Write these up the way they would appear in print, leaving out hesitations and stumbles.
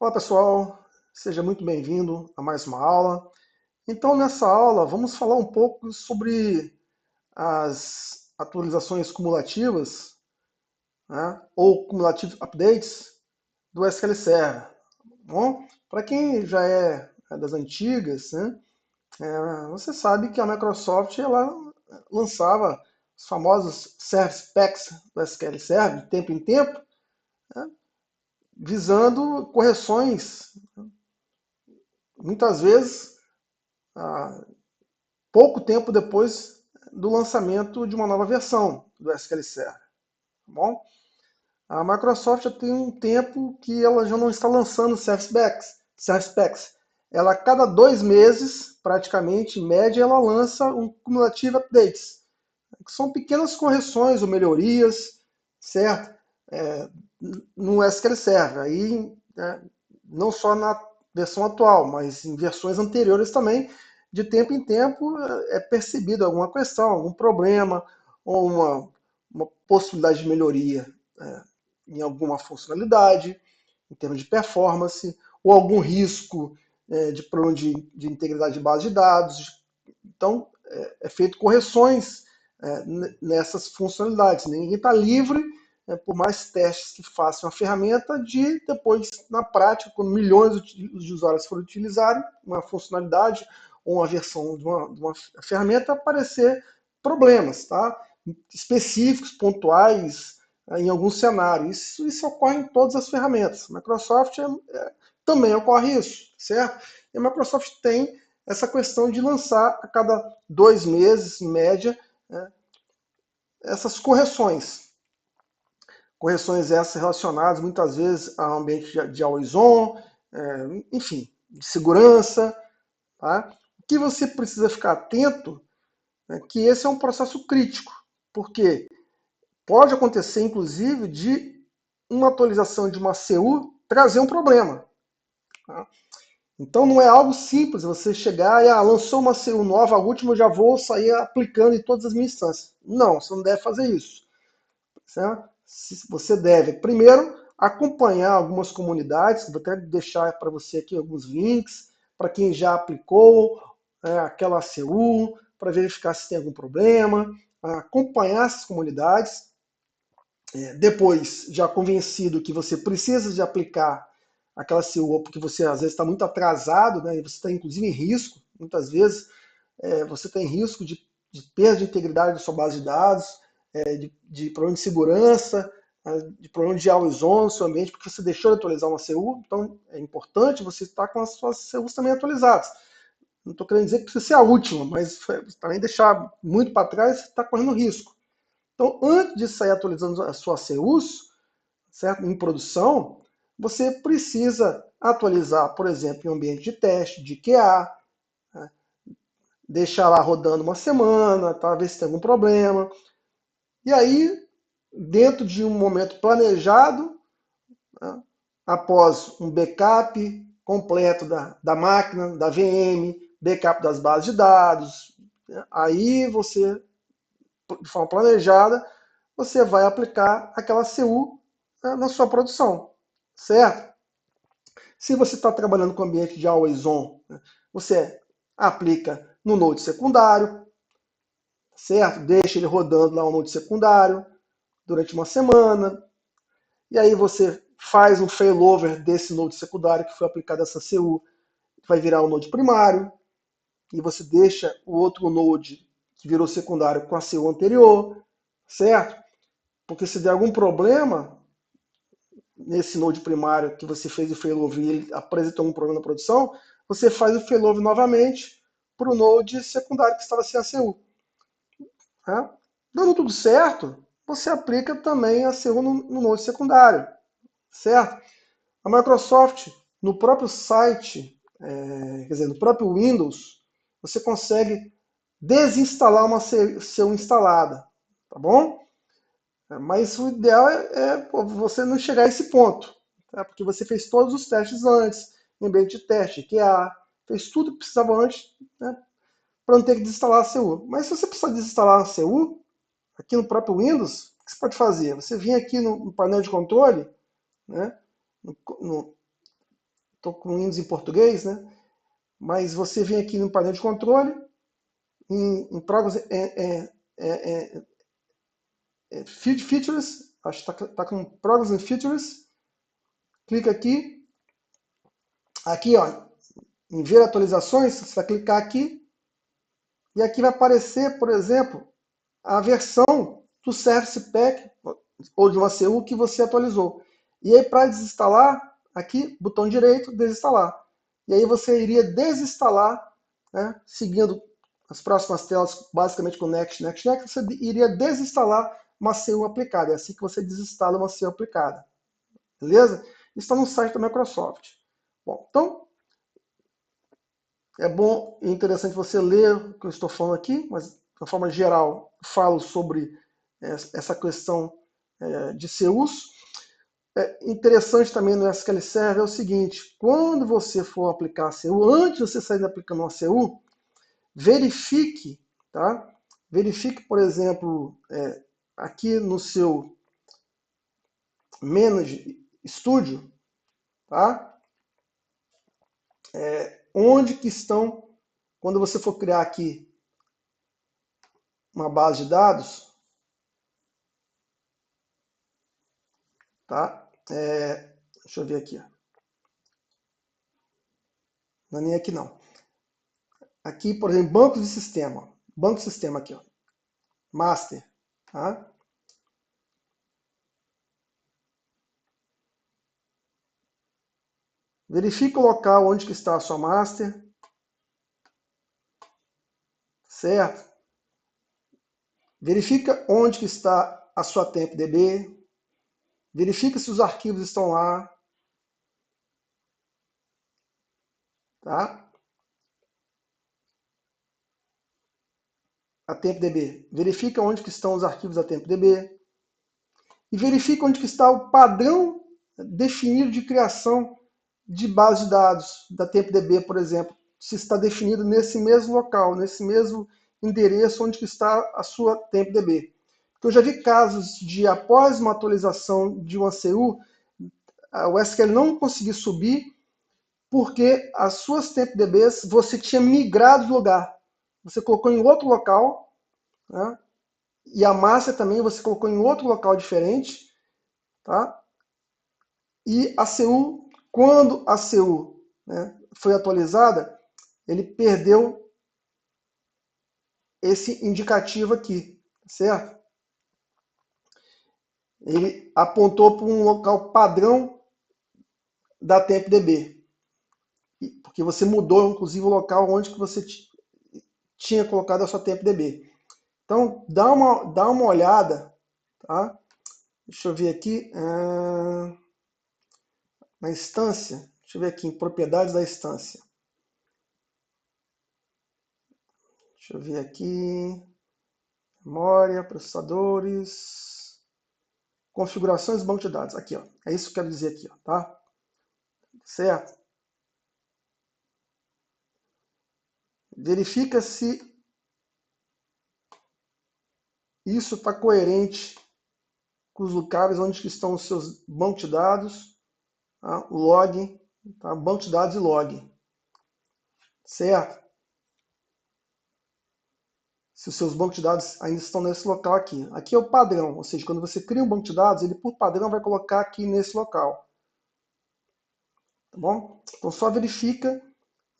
Olá pessoal, seja muito bem-vindo a mais uma aula. Então, nessa aula, vamos falar um pouco sobre as atualizações cumulativas, né, ou cumulative updates do SQL Server. Tá bom, para quem já é das antigas, né, você sabe que a Microsoft ela lançava os famosos Service Packs do SQL Server de tempo em tempo, né, visando correções, muitas vezes pouco tempo depois do lançamento de uma nova versão do SQL Server. Tá bom? A Microsoft já tem um tempo que ela já não está lançando Service Packs. Ela, a cada 2 meses, praticamente, em média, ela lança um Cumulative Updates, que são pequenas correções ou melhorias, certo? É, no SQL Server. Aí, né, não só na versão atual, mas em versões anteriores também, de tempo em tempo é percebido alguma questão, algum problema, ou uma possibilidade de melhoria em alguma funcionalidade, em termos de performance, ou algum risco de problema de integridade de base de dados. Então, é feito correções nessas funcionalidades. Ninguém está livre, por mais testes que façam a ferramenta, de depois, na prática, quando milhões de usuários forem utilizarem uma funcionalidade ou uma versão de uma ferramenta, aparecer problemas, tá? Específicos, pontuais, em algum cenário. Isso ocorre em todas as ferramentas. Microsoft também ocorre isso, certo? E a Microsoft tem essa questão de lançar a cada 2 meses, em média, essas correções. Correções essas relacionadas muitas vezes ao ambiente de always on, enfim, de segurança. Tá? O que você precisa ficar atento é que esse é um processo crítico, porque pode acontecer, inclusive, de uma atualização de uma CU trazer um problema. Tá? Então não é algo simples você chegar e lançou uma CU nova, a última eu já vou sair aplicando em todas as minhas instâncias. Não, você não deve fazer isso. Certo? Você deve, primeiro, acompanhar algumas comunidades, vou até deixar para você aqui alguns links, para quem já aplicou aquela CU, para verificar se tem algum problema, acompanhar essas comunidades. Depois, já convencido que você precisa de aplicar aquela CU, porque você às vezes está muito atrasado, né, e você está inclusive em risco, muitas vezes você tem risco de perda de integridade da sua base de dados, de problema de segurança, de problema de always on no seu ambiente, porque você deixou de atualizar uma CU. Então é importante você estar com as suas CUs também atualizadas. Não estou querendo dizer que precisa ser a última, mas também deixar muito para trás, você está correndo risco. Então, antes de sair atualizando as suas CUs, certo? Em produção, você precisa atualizar, por exemplo, em ambiente de teste, de QA, né? Deixar lá rodando uma semana, tá? Ver se tem algum problema. E aí, dentro de um momento planejado, né? Após um backup completo da máquina, da VM, backup das bases de dados, né? Aí você, de forma planejada, você vai aplicar aquela CU, né, na sua produção, certo? Se você está trabalhando com ambiente de always on, né, você aplica no node secundário, certo? Deixa ele rodando lá no node secundário durante uma semana, e aí você faz um failover desse node secundário que foi aplicado essa CU, vai virar o node primário, e você deixa o outro node que virou secundário com a CU anterior, certo? Porque se der algum problema nesse node primário que você fez o failover e ele apresentou um problema na produção, você faz o failover novamente para o node secundário que estava sem a CU. Tá? Dando tudo certo, você aplica também a CU no node secundário, certo? A Microsoft, no próprio site, quer dizer, no próprio Windows, você consegue desinstalar uma CU instalada, tá bom? Mas o ideal é você não chegar a esse ponto, tá? Porque você fez todos os testes antes, em ambiente de teste, QA, fez tudo que precisava antes, né, para não ter que desinstalar a CU. Mas se você precisar desinstalar a CU, aqui no próprio Windows, o que você pode fazer? Você vem aqui no painel de controle, né, no, estou com Windows em português, né? Mas você vem aqui no painel de controle, em Programs Features, acho que está com Programs and Features, clica aqui, ó, em ver atualizações, você vai clicar aqui, e aqui vai aparecer, por exemplo, a versão do Service Pack ou de uma CU que você atualizou. E aí, para desinstalar, aqui, botão direito, desinstalar. E aí você iria desinstalar, né, seguindo as próximas telas, basicamente com Next, você iria desinstalar uma CU aplicada. É assim que você desinstala uma CU aplicada. Beleza? Isso está no site da Microsoft. Bom, então, é bom e interessante você ler o que eu estou falando aqui, mas, de uma forma geral, falo sobre essa questão de CUs. Interessante também no SQL Server é o seguinte: quando você for aplicar a CU, antes de você sair aplicando uma CU, verifique, tá? Verifique, por exemplo, aqui no seu Manage Studio, tá? Onde que estão, quando você for criar aqui uma base de dados, tá? Deixa eu ver aqui. Não é nem aqui não. Aqui, por exemplo, banco de sistema. Banco de sistema aqui, ó. Master, tá? Verifique o local onde que está a sua master, certo? Verifica onde que está a sua TempDB, verifica se os arquivos estão lá, tá? A TempDB, verifica onde que estão os arquivos da TempDB e verifica onde que está o padrão definido de criação de base de dados da TempDB, por exemplo, se está definido nesse mesmo local, nesse mesmo endereço onde que está a sua TempDB. Porque eu já vi casos de, após uma atualização de uma CU, o SQL não conseguir subir porque as suas TempDBs você tinha migrado de lugar. Você colocou em outro local, né? E a massa também você colocou em outro local diferente, tá? E a CU, quando a CU, né, foi atualizada, ele perdeu esse indicativo aqui, certo? Ele apontou para um local padrão da TempDB, porque você mudou, inclusive, o local onde que você tinha colocado a sua TempDB. Então, dá uma olhada, tá? Deixa eu ver aqui, na instância, deixa eu ver aqui, em propriedades da instância. Deixa eu ver aqui, memória, processadores, configurações do banco de dados. Aqui, ó, é isso que eu quero dizer aqui, ó, tá? Certo? Verifica se isso está coerente com os locais onde estão os seus bancos de dados, tá? O log, tá? Banco de dados e log, certo? Se os seus bancos de dados ainda estão nesse local aqui. Aqui é o padrão, ou seja, quando você cria um banco de dados, ele por padrão vai colocar aqui nesse local. Tá bom? Então só verifica,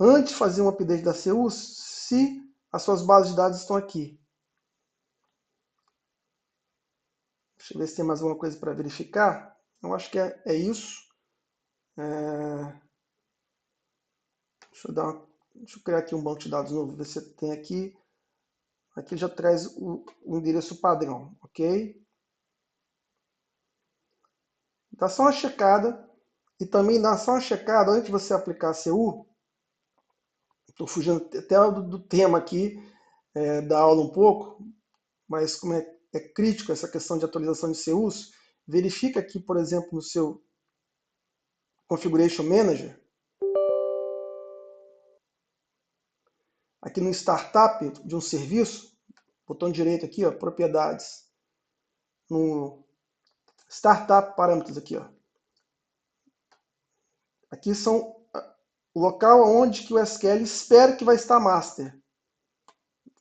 antes de fazer um update da CU, se as suas bases de dados estão aqui. Deixa eu ver se tem mais alguma coisa para verificar. Eu acho que é isso. Deixa eu criar aqui um banco de dados novo, ver se tem aqui. Aqui já traz o endereço padrão, ok? Dá só uma checada. E também dá só uma checada antes de você aplicar a CU. Estou fugindo até do tema aqui da aula um pouco, mas como é crítico essa questão de atualização de CUs, verifica aqui, por exemplo, no seu Configuration Manager, aqui no Startup de um serviço, botão direito aqui, ó, Propriedades, no Startup Parâmetros aqui, ó. Aqui são o local onde que o SQL espera que vai estar a master,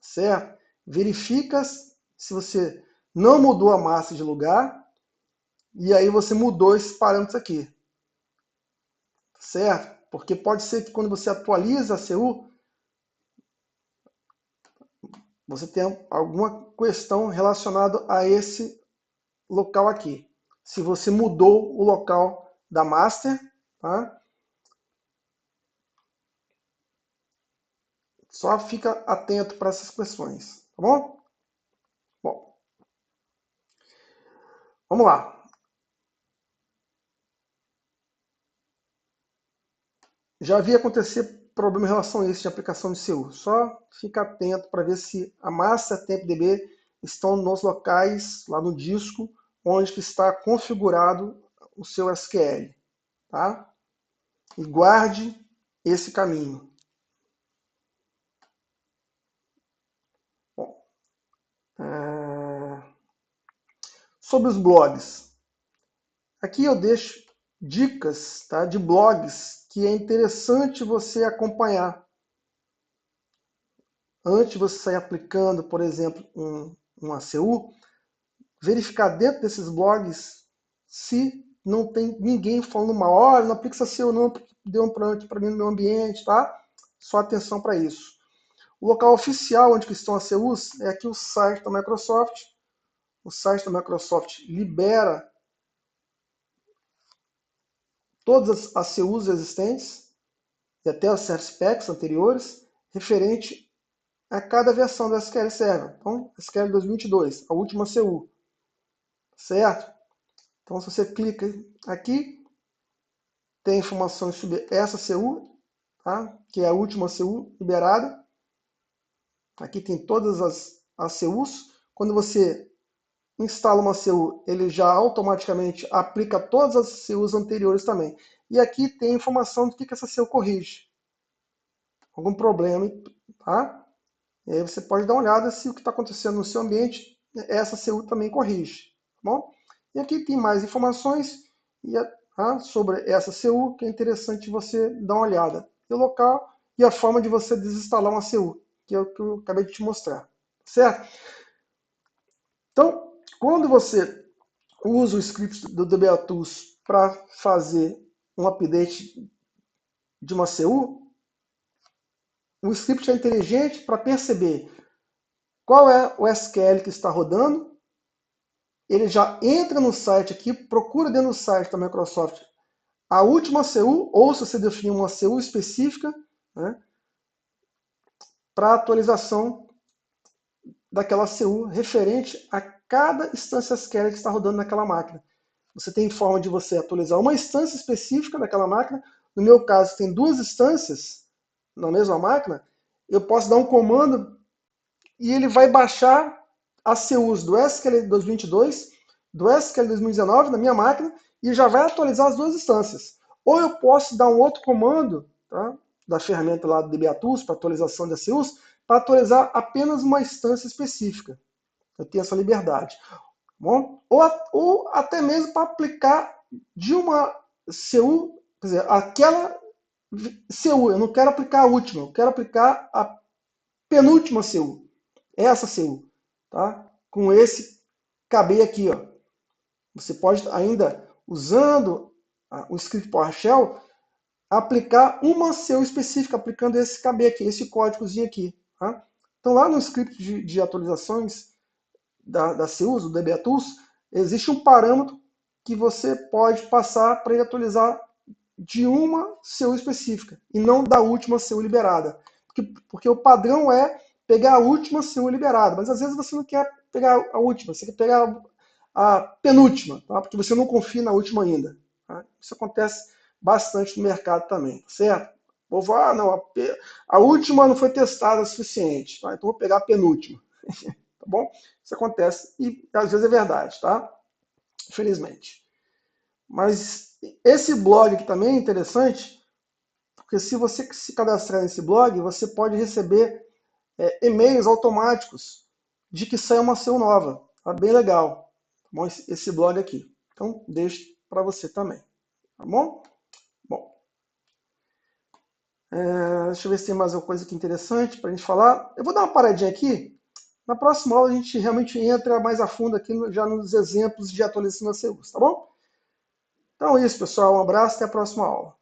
certo? Verifica se você não mudou a master de lugar, e aí você mudou esses parâmetros aqui, certo? Porque pode ser que quando você atualiza a CU, você tenha alguma questão relacionada a esse local aqui. Se você mudou o local da master, tá? Só fica atento para essas questões, tá bom? Bom, vamos lá. Já vi acontecer problema em relação a isso de aplicação de CU. Só fica atento para ver se a master TempDB estão nos locais, lá no disco, onde que está configurado o seu SQL. Tá? E guarde esse caminho. Bom, sobre os blogs. Aqui eu deixo dicas, tá, de blogs que é interessante você acompanhar. Antes de você sair aplicando, por exemplo, um ACU, verificar dentro desses blogs se não tem ninguém falando mal. Olha, não aplica essa ACU não, deu um para mim no meu ambiente, tá? Só atenção para isso. O local oficial onde estão as ACUs é aqui o site da Microsoft. O site da Microsoft libera todas as CUs existentes e até os Service Packs anteriores referente a cada versão do SQL Server. Então, SQL 2022, a última CU, certo? Então, se você clica aqui, tem informações sobre essa CU, tá? Que é a última CU liberada. Aqui tem todas as CUs. Quando você instala uma CU, ele já automaticamente aplica todas as CUs anteriores também. E aqui tem informação do que essa CU corrige. Algum problema, tá? E aí você pode dar uma olhada se o que está acontecendo no seu ambiente, essa CU também corrige. Tá bom? E aqui tem mais informações sobre essa CU, que é interessante você dar uma olhada. E o local e a forma de você desinstalar uma CU, que é o que eu acabei de te mostrar. Certo? Então, quando você usa o script do DBAtools para fazer um update de uma CU, o script é inteligente para perceber qual é o SQL que está rodando. Ele já entra no site aqui, procura dentro do site da Microsoft a última CU, ou se você definir uma CU específica, né, para atualização daquela CU referente a cada instância SQL que está rodando naquela máquina. Você tem forma de você atualizar uma instância específica daquela máquina. No meu caso, tem duas instâncias na mesma máquina. Eu posso dar um comando e ele vai baixar as CUs do SQL 2022, do SQL 2019 na minha máquina e já vai atualizar as duas instâncias. Ou eu posso dar um outro comando, tá, da ferramenta lá do DBAtools para atualização das CUs, para atualizar apenas uma instância específica. Eu tenho essa liberdade. Bom? Ou até mesmo para aplicar de uma CU, quer dizer, aquela CU, eu não quero aplicar a última, eu quero aplicar a penúltima CU, essa CU, tá? Com esse KB aqui, ó. Você pode ainda, usando o script PowerShell, aplicar uma CU específica, aplicando esse KB aqui, esse códigozinho aqui, tá? Então lá no script de atualizações da CUs, do DBAtools, existe um parâmetro que você pode passar para ele atualizar de uma CU específica e não da última CU liberada. Porque o padrão é pegar a última CU liberada, mas às vezes você não quer pegar a última, você quer pegar a penúltima, tá? Porque você não confia na última ainda. Tá? Isso acontece bastante no mercado também, tá certo? O povo, não, a última não foi testada o suficiente, tá? Então vou pegar a penúltima. Tá bom? Isso acontece e às vezes é verdade, tá? Infelizmente. Mas esse blog aqui também é interessante, porque se você se cadastrar nesse blog, você pode receber e-mails automáticos de que sai uma ação nova. Tá bem legal. Tá bom? Esse blog aqui. Então, deixo para você também. Tá bom? Bom. Deixa eu ver se tem mais alguma coisa aqui interessante para a gente falar. Eu vou dar uma paradinha aqui. Na próxima aula a gente realmente entra mais a fundo aqui já nos exemplos de atualização da CEUs, tá bom? Então é isso, pessoal. Um abraço, até a próxima aula.